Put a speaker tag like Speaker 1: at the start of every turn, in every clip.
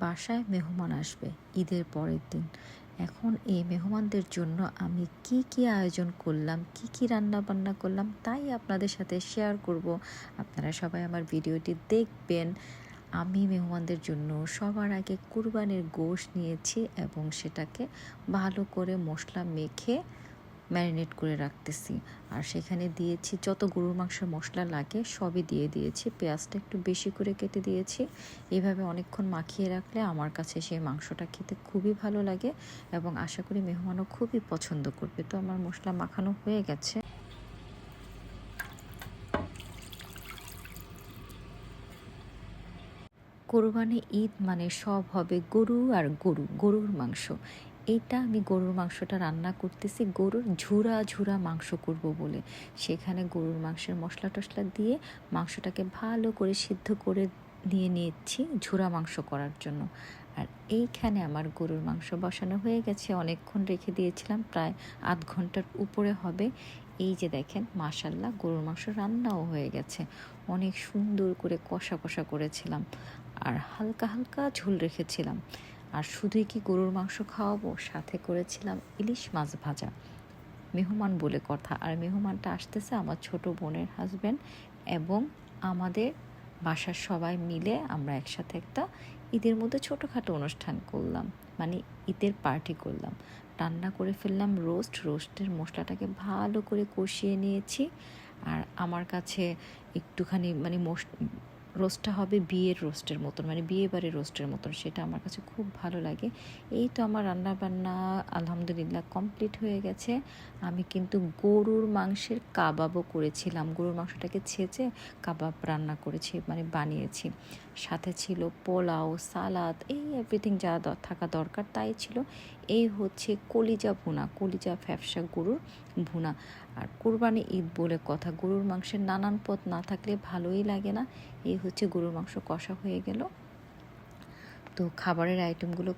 Speaker 1: বাসায় মেহমান আসবে ঈদের পরের দিন। এখন এই মেহমানদের জন্য আমি কি আয়োজন করলাম, কি রান্না বান্না করলাম তাই আপনাদের সাথে শেয়ার করব। আপনারা সবাই আমার ভিডিওটি দেখবেন। আমি মেহমানদের জন্য সবার আগে কুরবানির গোশত নিয়েছি এবং সেটাকে ভালো করে মশলা মেখে ম্যারিনেট করে রাখতেছি। আর সেখানে দিয়েছি যত গরুর মাংসের মশলা লাগে সবই দিয়ে দিয়েছি। পেঁয়াজটা একটু বেশি করে কেটে দিয়েছি। এভাবে অনেকক্ষণ মাখিয়ে রাখলে আমার কাছে সেই মাংসটা খেতে খুবই ভালো লাগে এবং আশা করি মেহমানও খুবই পছন্দ করবে। তো আমার মশলা মাখানো হয়ে গেছে। কোরবানি ঈদ মানে সব হবে গরু আর গরুর মাংস। এইটা আমি গরুর মাংসটা রান্না করতেছি গরুর ঝুরা মাংস করব বলে। সেখানে গরুর মাংসের মশলা টশলা দিয়ে মাংসটাকে ভালো করে সিদ্ধ করে নিয়ে নিচ্ছি ঝুরা মাংস করার জন্য। আর এইখানে আমার গরুর মাংস বসানো হয়ে গেছে, অনেকক্ষণ রেখে দিয়েছিলাম, প্রায় আধ ঘন্টার উপরে হবে। এই যে দেখেন মাশাল্লাহ গরুর মাংস রান্নাও হয়ে গেছে। অনেক সুন্দর করে কষা করেছিলাম আর হালকা ঝোল রেখেছিলাম। আর শুধুই কি গরুর মাংস খাওয়াবো, সাথে করেছিলাম ইলিশ মাছ ভাজা। মেহমান বলে কথা, আর মেহমানটা আসতেছে আমার ছোট বোনের হাজব্যান্ড এবং আমাদের বাসার সবাই মিলে আমরা একসাথে একটা ঈদের মধ্যে ছোটোখাটো অনুষ্ঠান করলাম, মানে ঈদের পার্টি করলাম। রান্না করে ফেললাম রোস্টের মশলাটাকে ভালো করে কষিয়ে নিয়েছি। আর আমার কাছে একটুখানি মানে রোস্টটা হবে বিয়ের রোস্টের মতন, মানে বিয়ে বাড়ির রোস্টের মতন, সেটা আমার কাছে খুব ভালো লাগে। এই তো আমার রান্না বান্না আলহামদুলিল্লাহ কমপ্লিট হয়ে গেছে। আমি কিন্তু গরুর মাংসের কাবাবও করেছিলাম, গরুর মাংসটাকে ছেঁচে কাবাব রান্না করেছি, মানে বানিয়েছি। সাথে ছিল পোলাও, সালাদ, এই এভরিথিং যা থাকা দরকার তাই ছিল। এই হচ্ছে কলিজা ফ্যাপসা গরুর ভুনা। আর কুরবানি ঈদ বলে কথা, গরুর মাংসের নানান পদ না থাকলে ভালোই লাগে না। এই হচ্ছে গরুর মাংস কষা হয়ে গেল। তো খাবারের আইটেমগুলো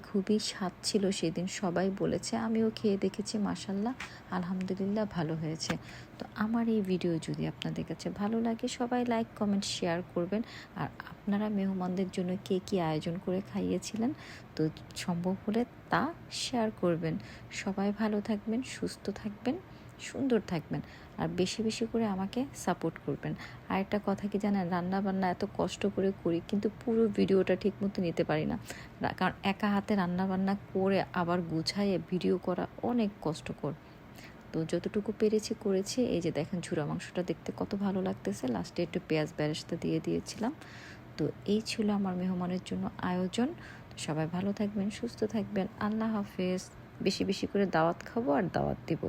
Speaker 1: খুবই স্বাদ ছিল সেদিন, সবাই বলেছে, আমিও খেয়ে দেখেছি, মাশাল্লাহ আলহামদুলিল্লাহ ভালো হয়েছে। তো আমার এই ভিডিও যদি আপনাদের কাছে ভালো লাগে সবাই লাইক কমেন্ট শেয়ার করবেন। আর আপনারা মেহমানদের জন্য কি আয়োজন করে খাইয়েছিলেন তো সম্ভব হলে তা শেয়ার করবেন। সবাই ভালো থাকবেন, সুস্থ থাকবেন, সুন্দর থাকবেন, আর বেশি করে আমাকে সাপোর্ট করবেন। আর একটা কথা কি জানেন, রান্না বান্না এত কষ্ট করে করি কিন্তু পুরো ভিডিওটা ঠিক মতো নিতে পারি না, কারণ একা হাতে রান্না বান্না করে আবার গুছাইয়ে ভিডিও করা অনেক কষ্টকর। তো যতটুকু পেরেছি করেছি। এই যে দেখেন ঝুরা মাংসটা দেখতে কত ভালো লাগতেছে, লাস্টে একটু পেঁয়াজ বেরেস্তা দিয়ে দিয়েছিলাম। তো এই ছিল আমার মেহমানের জন্য আয়োজন। তো সবাই ভালো থাকবেন, সুস্থ থাকবেন, আল্লাহ হাফেজ। বেশি করে দাওয়াত খাবো আর দাওয়াত দিব।